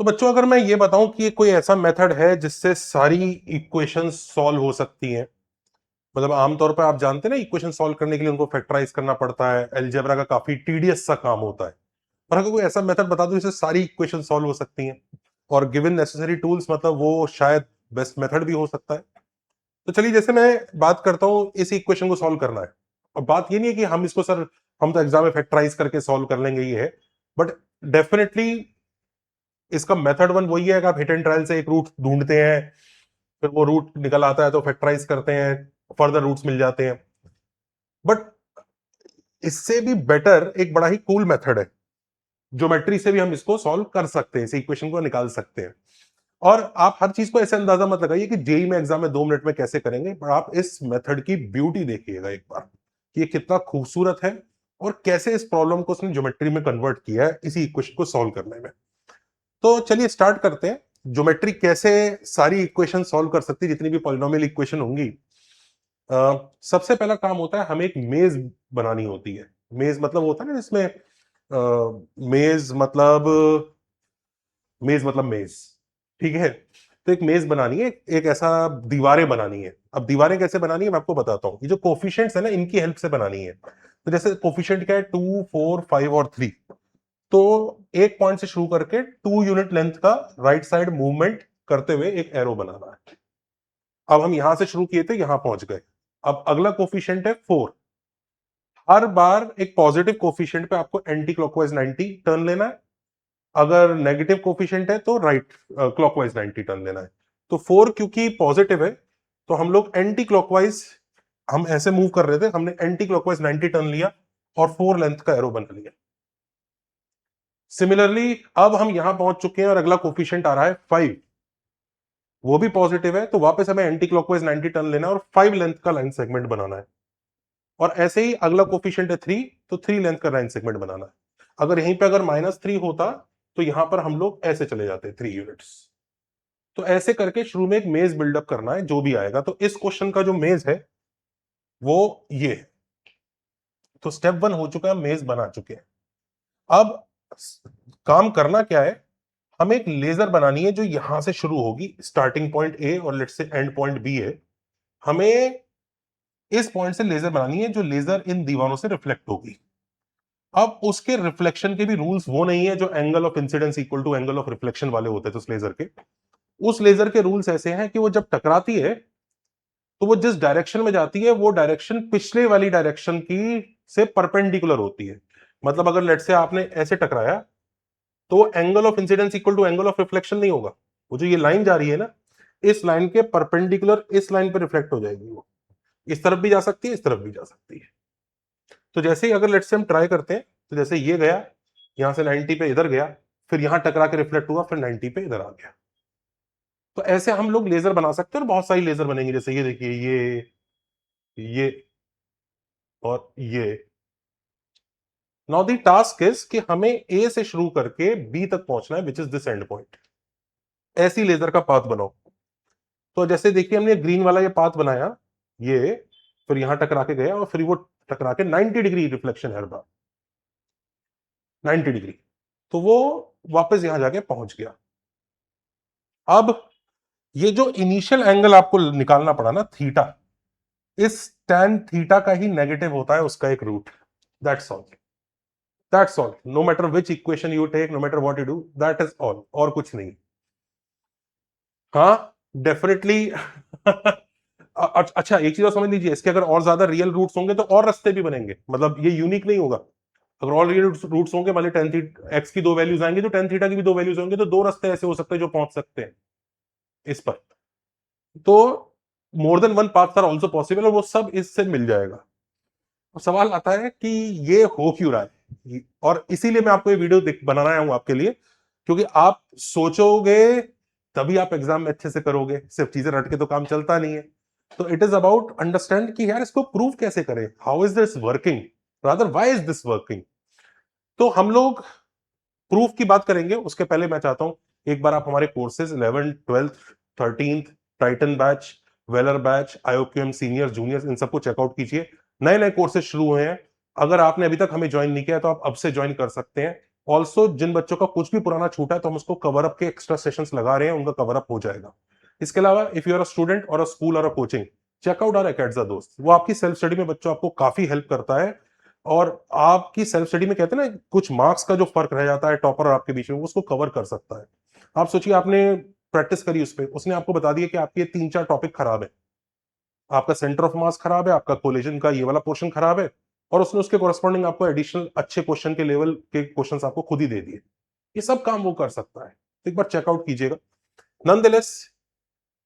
तो बच्चों अगर मैं ये बताऊं कि कोई ऐसा मेथड है जिससे सारी इक्वेशंस सॉल्व हो सकती हैं, मतलब आमतौर पर आप जानते हैं ना इक्वेशन सॉल्व करने के लिए उनको फैक्टराइज करना पड़ता है, अलजेब्रा का काफी टीडियस सा काम होता है। और अगर कोई ऐसा मेथड बता दो जिससे सारी इक्वेशन सॉल्व हो सकती हैं और गिवन नेसेसरी टूल्स, मतलब वो शायद बेस्ट मेथड भी हो सकता है। तो चलिए, जैसे मैं बात करता हूं इस इक्वेशन को सॉल्व करना है, और बात ये नहीं है कि हम इसको सर हम तो एग्जाम में फैक्टराइज करके सॉल्व कर लेंगे, ये है, बट डेफिनेटली इसका मेथड वन वही है कि आप हिट एंड ट्रायल से एक रूट ढूंढते हैं, फिर वो रूट निकल आता है तो फैक्टराइज करते हैं, फर्दर रूट्स मिल जाते हैं। बट इससे भी बेटर एक बड़ा ही कूल मेथड है, ज्योमेट्री से भी हम इसको सॉल्व कर सकते हैं, इस इक्वेशन को निकाल सकते हैं। और आप हर चीज को ऐसे अंदाजा मत लगाइए कि जेई में एग्जाम में 2 मिनट में कैसे करेंगे, पर आप इस मेथड की ब्यूटी देखिएगा एक बार कि ये कितना खूबसूरत है और कैसे इस प्रॉब्लम को उसने ज्योमेट्री में कन्वर्ट किया है इसी इक्वेशन को सॉल्व करने में। तो चलिए स्टार्ट करते हैं, ज्योमेट्री कैसे सारी इक्वेशन सॉल्व कर सकती है, जितनी भी पॉलिनोमियल इक्वेशन होंगी। सबसे पहला काम होता है हमें एक मेज बनानी होती है। मेज मतलब होता है ना जिसमें मेज मतलब मेज, ठीक है। तो एक मेज बनानी है, एक ऐसा दीवारें बनानी है। अब दीवारें कैसे बनानी है मैं आपको बताता हूं। ये जो कोफिशिएंट्स है ना, इनकी हेल्प से बनानी है। तो जैसे कोफिशिएंट क्या है, 2, 4, 5 और 3। तो एक पॉइंट से शुरू करके 2 यूनिट लेंथ का राइट साइड मूवमेंट करते हुए एक एरो बनाना है। अब हम यहां से शुरू किए थे, यहां पहुंच गए। अब अगला कोफिशिएंट है 4। हर बार एक पॉजिटिव कोफिशिएंट पे आपको एंटी क्लॉकवाइज 90 टर्न लेना है, अगर नेगेटिव कोफिशिएंट है तो राइट क्लॉकवाइज 90 टर्न लेना है। तो 4 क्योंकि पॉजिटिव है, तो हम लोग एंटी क्लॉकवाइज, हम ऐसे मूव कर रहे थे, हमने एंटी क्लॉकवाइज 90 टर्न लिया और 4 लेंथ का एरो बना लिया। सिमिलरली अब हम यहां पहुंच चुके हैं और अगला कोफिशिएंट आ रहा है 5, वो भी पॉजिटिव है, तो वापस हमें एंटी क्लॉकवाइज 90 टर्न लेना है और 5 लेंथ का लाइन सेगमेंट बनाना है। और ऐसे ही अगला कोफिशिएंट है 3, तो 3 लेंथ का लाइन सेगमेंट बनाना है। अगर यहीं पे अगर -3 होता तो यहां पर हम लोग ऐसे चले जाते 3 यूनिट्स। तो ऐसे करके शुरू में एक मेज बिल्डअप करना है, जो भी आएगा। तो इस क्वेश्चन का जो मेज है वो ये है। तो स्टेप 1 हो चुका है, मेज बना चुके हैं। अब काम करना क्या है, हमें एक लेजर बनानी है जो यहां से शुरू होगी, स्टार्टिंग पॉइंट ए और let's say and point B है। हमें इस पॉइंट से लेजर बनानी है जो लेजर इन दीवारों से रिफ्लेक्ट होगी। अब उसके रिफ्लेक्शन के भी रूल्स वो नहीं है जो angle of incidence equal to angle of reflection वाले होते थे उस लेजर के। उस लेजर के रूल्स ऐसे हैं कि वो जब टकराती है तो वो जिस डायरेक्शन में जाती है वो डायरेक्शन पिछले वाली डायरेक्शन की से परपेंडिकुलर होती है। मतलब अगर लेट से आपने ऐसे टकराया तो angle of incidence equal to angle of reflection नहीं होगा। वो जो ये लाइन जा रही है ना, इस लाइन के परपेंडिकुलर इस लाइन पर रिफ्लेक्ट हो जाएगी। वो इस तरफ भी जा सकती है, इस तरफ भी जा सकती है। तो जैसे ही अगर लेट से हम ट्राई करते हैं, तो जैसे ये गया, यहां से 90 पे इधर गया, फिर यहां टकरा के रिफ्लेक्ट हुआ, फिर 90 पे इधर आ गया। तो ऐसे हम लोग लेजर बना सकते हैं और बहुत सारी लेजर बनेंगे। जैसे ये देखिए, ये और ये। नाउ द टास्क इज कि हमें ए से शुरू करके बी तक पहुंचना है, which is this and point. ऐसी लेजर का पाथ बनाओ। तो जैसे देखिए हमने ग्रीन वाला ये पाथ बनाया, ये फिर यहां टकरा के गया और फिर वो टकरा के 90 डिग्री रिफ्लेक्शन है हर बार, 90 डिग्री। तो वो वापस यहां जाके पहुंच गया। अब ये जो इनिशियल एंगल आपको निकालना पड़ा ना, थीटा, इस tan थीटा का ही नेगेटिव होता है उसका एक root. That's all, that's all. No matter which equation you take, no matter what you do, that is all, और कुछ नहीं। हाँ, डेफिनेटली। अच्छा, एक चीज और समझ लीजिए, इसके अगर और ज्यादा रियल रूट्स होंगे तो और रास्ते भी बनेंगे, मतलब ये यूनिक नहीं होगा। अगर और रियल रूट्स होंगे, मान ली टेन थीटा एक्स की 2 वैल्यूज आएंगी तो टेन थीटा की भी 2 वैल्यूज होंगे, तो 2 रास्ते ऐसे हो सकते हैं जो पहुंच सकते हैं इस पर। तो more than one paths are also possible, और वो सब इससे मिल जाएगा। अब सवाल आता है कि ये हो क्यों रहा है, और इसीलिए मैं आपको ये वीडियो बना रहा हूं आपके लिए, क्योंकि आप सोचोगे तभी आप एग्जाम में अच्छे से करोगे, सिर्फ चीजें रट के तो काम चलता नहीं है। तो इट इज अबाउट अंडरस्टैंड कि यार इसको प्रूव कैसे करें, how is this working, rather why is this working. तो हम लोग प्रूफ की बात करेंगे, उसके पहले मैं चाहता हूं एक बार आप हमारे courses 11th 12th 13th Titan batch, Valor batch, IOQM senior junior, इन सबको चेकआउट कीजिए। नए नए कोर्सेज शुरू हुए हैं। अगर आपने अभी तक हमें ज्वाइन नहीं किया तो आप अब से ज्वाइन कर सकते हैं। ऑल्सो जिन बच्चों का कुछ भी पुराना छूटा है तो हम उसको कवर अप के एक्स्ट्रा सेशंस लगा रहे हैं, उनका कवर अप हो जाएगा। इसके अलावा if you are a student और अ स्कूल और अ कोचिंग, चेकआउट आवर एकेडजा दोस्त, वो आपकी सेल्फ स्टडी में बच्चों आपको काफी हेल्प करता है। और आपकी सेल्फ स्टडी में कहते हैं ना कुछ मार्क्स का जो फर्क रह जाता है टॉपर और आपके बीच में, वो उसको कवर कर सकता है। आप सोचिए आपने प्रैक्टिस करी उस पर, उसने आपको बता दिया कि आपके ये 3-4 टॉपिक खराब है, आपका सेंटर ऑफ मास खराब है, आपका कोलिजन का ये वाला पोर्शन खराब है, और उसने उसके कोरस्पॉन्डिंग आपको एडिशनल अच्छे क्वेश्चन के लेवल के क्वेश्चंस आपको खुद ही दे दिए। ये सब काम वो कर सकता है, तो एक बार चेकआउट कीजिएगा। नॉनदलेस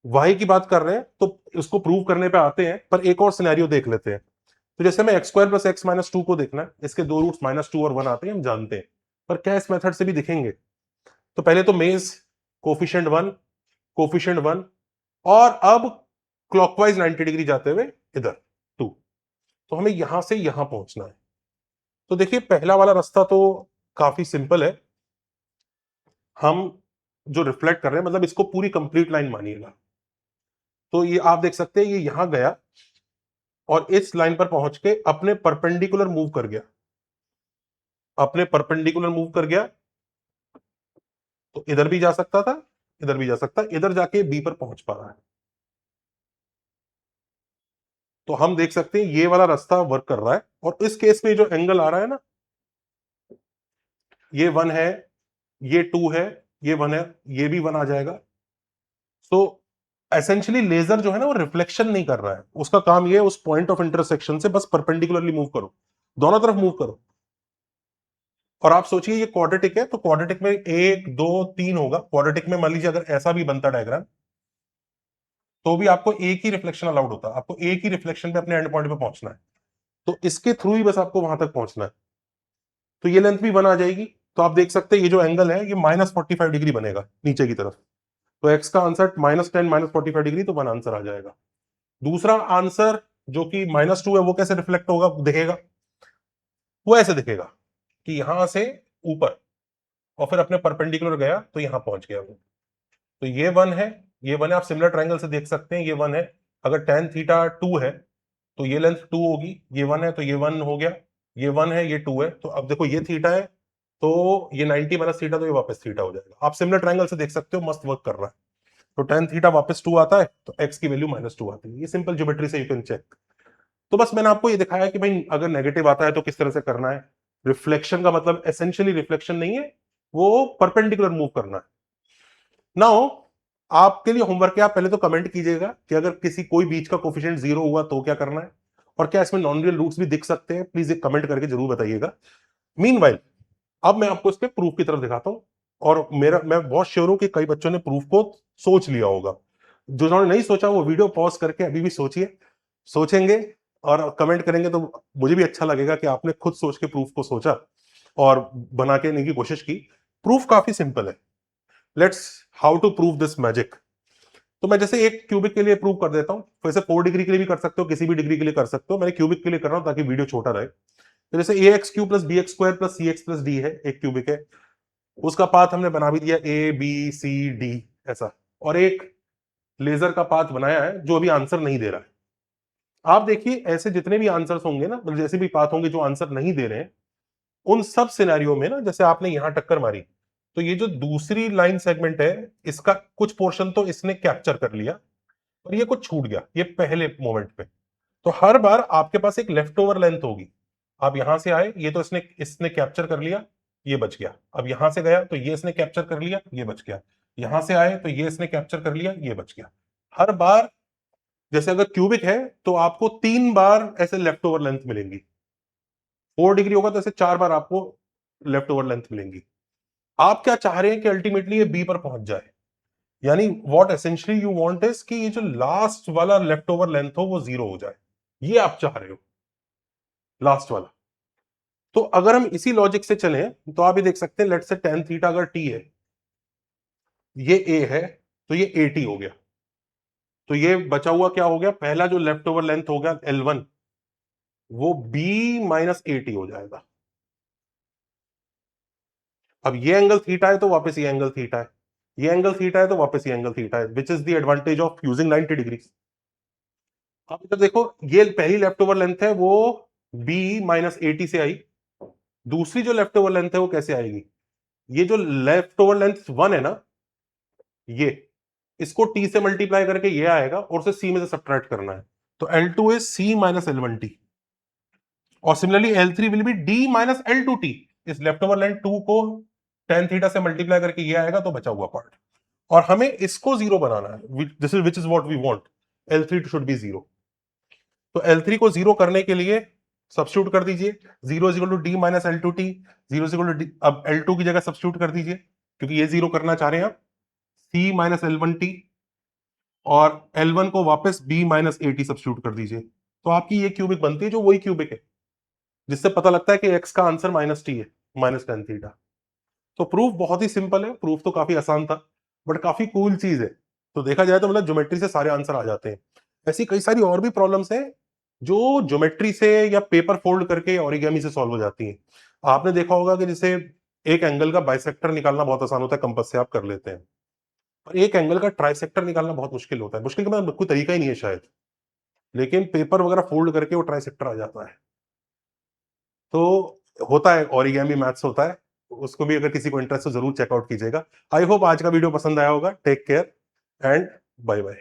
वाई की बात कर रहे हैं तो इसको प्रूव करने पे आते हैं, पर एक और सिनेरियो देख लेते हैं। तो जैसे हमें x square plus x minus two को देखना है, इसके दो रूट्स -2 और 1 आते हैं, हम जानते हैं, पर क्या इस मेथड से भी दिखेंगे? तो पहले तो मेज कोफिशिएंट 1, कोफिशिएंट 1, और अब क्लॉकवाइज 90 डिग्री जाते हुए इधर 2। तो हमें यहां से यहां पहुंचना है। तो देखिए पहला वाला रास्ता तो काफी सिंपल है। हम जो रिफ्लेक्ट कर रहे हैं, मतलब इसको पूरी कंप्लीट लाइन मानिएगा, तो ये आप देख सकते हैं ये यहां गया और इस लाइन पर पहुंच के अपने परपेंडिकुलर मूव कर गया, अपने परपेंडिकुलर मूव कर गया। तो इधर भी जा सकता था, इधर भी जा सकता, इधर जाके बी पर पहुंच पा रहा है। तो हम देख सकते हैं ये वाला रास्ता वर्क कर रहा है। और इस केस में जो एंगल आ रहा है ना, ये 1 है, ये 2 है, ये 1 है, ये भी 1 आ जाएगा। तो एसेंशियली लेजर जो है ना वो रिफ्लेक्शन नहीं कर रहा है, उसका काम ये है उस पॉइंट ऑफ इंटरसेक्शन से बस परपेंडिकुलरली मूव करो, दोनों तरफ मूव करो। और आप सोचिए ये क्वाड्रेटिक है, तो क्वाड्रेटिक में 1 2 3 होगा। क्वाड्रेटिक में मान लीजिए अगर ऐसा भी बनता डायग्राम, तो भी आपको एक ही रिफ्लेक्शन अलाउड होता है, आपको एक ही रिफ्लेक्शन पे अपने एंड पॉइंट पे पहुंचना है। तो इसके थ्रू ही बस आपको वहां तक पहुंचना है। तो ये लेंथ भी 1 आ जाएगी। तो आप देख सकते हैं ये जो एंगल है ये -45 डिग्री बनेगा नीचे की तरफ। तो एक्स का आंसर -10 -45 डिग्री, तो 1 आंसर आ जाएगा। दूसरा आंसर जो कि -2 है, वो कैसे रिफ्लेक्ट होगा दिखेगा? वो ऐसे दिखेगा कि यहां से ऊपर और फिर अपने परपेंडिकुलर गया तो यहां पहुंच गया वो। तो ये 1 है, ये 1 है, आप सिमिलर ट्रायंगल से देख सकते हैं, ये 1 है। अगर tan थीटा 2 है तो ये लेंथ 2 होगी, ये 1 है तो ये 1 हो गया, ये 1 है ये 2 है। तो अब देखो ये थीटा है, तो ये 90 माइनस थीटा, तो ये वापस थीटा हो जाएगा। आप सिमिलर ट्रायंगल से देख सकते हो, मस्त वर्क कर रहा है। तो tan थीटा वापस 2 आता है, तो x की वैल्यू -2 आती है। ये सिंपल ज्योमेट्री से यू कैन चेक। तो बस मैंने आपको ये दिखाया कि भाई अगर नेगेटिव आता है तो किस तरह से करना है। रिफ्लेक्शन का मतलब एसेंशियली रिफ्लेक्शन नहीं है, वो परपेंडिकुलर मूव करना है। नाउ आपके लिए होमवर्क है, आप पहले तो कमेंट कीजिएगा कि अगर किसी कोई बीच का कोफिशिएंट 0 हुआ तो क्या करना है, और क्या इसमें नॉन रियल रूट्स भी दिख सकते हैं, प्लीज एक कमेंट करके जरूर बताइएगा। मीनवाइल अब मैं आपको इसके प्रूफ की तरफ दिखाता हूं। और मैं बहुत श्योर हूं कि कई बच्चों ने प्रूफ को सोच लिया होगा। जिन्होंने नहीं सोचा वो वीडियो पॉज करके अभी भी सोचिए, सोचेंगे और कमेंट करेंगे तो मुझे भी अच्छा लगेगा कि आपने खुद सोच के प्रूफ को सोचा और बना के लेने की कोशिश की। प्रूफ काफी सिंपल है। Let's how to prove this magic. तो मैं जैसे एक क्यूबिक के लिए प्रूव कर देता हूं, वैसे 4 डिग्री के लिए भी कर सकते हो, किसी भी डिग्री के लिए कर सकते हो। मैंने क्यूबिक के लिए कर रहा हूं ताकि वीडियो छोटा रहे। तो जैसे ax³ + bx² + cx + d है, एक क्यूबिक है, उसका पाथ हमने बना भी दिया a b c d ऐसा। और एक लेजर का पाथ बनाया है जो अभी आंसर नहीं दे रहा है। आप देखिए ऐसे जितने भी आंसर्स होंगे ना, मतलब जैसे भी पाथ होंगे जो आंसर नहीं दे रहे हैं, उन सब सिनेरियो में ना, जैसे आपने यहां टक्कर मारी, तो ये जो दूसरी लाइन सेगमेंट है इसका कुछ पोर्शन तो इसने कैप्चर कर लिया और ये कुछ छूट गया ये पहले मोमेंट पे। तो हर बार आपके पास एक लेफ्ट ओवर लेंथ होगी। आप यहां से आए, ये तो इसने इसने कैप्चर कर लिया, ये बच गया। अब यहां से गया तो ये इसने कैप्चर कर लिया, ये बच गया। यहां से आए तो ये इसने कैप्चर कर लिया, ये बच गया। हर बार जैसे अगर क्यूबिक है तो आपको 3 बार ऐसे लेफ्ट ओवर लेंथ मिलेंगी। 4 डिग्री होगा तो ऐसे 4 बार आपको लेफ्ट ओवर लेंथ मिलेंगी। आप क्या चाह रहे हैं कि अल्टीमेटली ये बी पर पहुंच जाए, यानी what essentially you want is कि ये जो लास्ट वाला लेफ्ट ओवर लेंथ हो वो 0 हो जाए, ये आप चाह रहे हो, लास्ट वाला। तो अगर हम इसी लॉजिक से चलें तो आप ये देख सकते हैं, लेट से tan थीटा अगर t है, ये a है, तो ये at हो गया। तो ये बचा हुआ क्या हो गया, पहला जो लेफ्ट ओवर लेंथ हो गया L1, वो b -at हो जाएगा। अब ये एंगल थीटा है तो वापस ये एंगल थीटा है, ये एंगल थीटा है तो वापस ये एंगल थीटा है, which is the advantage of using 90 degree. अब इधर देखो, ये पहली लेफ्ट ओवर लेंथ है वो b -at से आई, दूसरी जो लेफ्ट ओवर लेंथ है वो कैसे आएगी, ये जो लेफ्ट ओवर लेंथ 1 है ना, ये इसको t से मल्टीप्लाई करके ये आएगा और उसे c में से सब्ट्रैक्ट करना है, तो L2 is c minus L1t, और similarly L3 will be d minus L2t। इस लेफ्ट ओवर लेंथ 2 को tan थीटा से मल्टीप्लाई करके ये आएगा, तो बचा हुआ पार्ट, और हमें इसको जीरो बनाना है, this is which is what we want, L3 should be zero. तो L3 को जीरो करने के लिए सब्स्टिट्यूट कर दीजिए, 0 is equal to D minus L2t, 0 is equal to D, अब L2 की जगह सब्स्टिट्यूट कर दीजिए क्योंकि ये जीरो करना चाह रहे हैं आप, c माइनस L1t, और L1 को वापस b माइनस AT सब्स्टिट्यूट कर दीजिए, तो आपकी ये क्यूबिक बनती है जो वही क्यूबिक है जिससे पता लगता है कि x का आंसर माइनस टी है, माइनस tan थीटा। तो प्रूफ बहुत ही सिंपल है, प्रूफ तो काफी आसान था, बट काफी कूल चीज है। तो देखा जाए तो मतलब ज्योमेट्री से सारे आंसर आ जाते हैं। ऐसी कई सारी और भी प्रॉब्लम्स हैं जो ज्योमेट्री से या पेपर फोल्ड करके ओरिगेमी से सॉल्व हो जाती हैं। आपने देखा होगा कि जैसे एक एंगल का बाइसेक्टर निकालना बहुत आसान होता है, कंपास से आप कर लेते हैं, पर एक एंगल का ट्राइसेक्टर निकालना बहुत मुश्किल होता है। मुश्किल का मतलब कोई तरीका ही नहीं है शायद, लेकिन पेपर वगैरह फोल्ड करके वो ट्राइसेक्टर आ जाता है। तो होता है, ओरिगेमी मैथ्स होता है, उसको भी अगर किसी को इंटरेस्ट हो जरूर चेकआउट कीजिएगा। आई होप आज का वीडियो पसंद आया होगा। Take care and bye bye.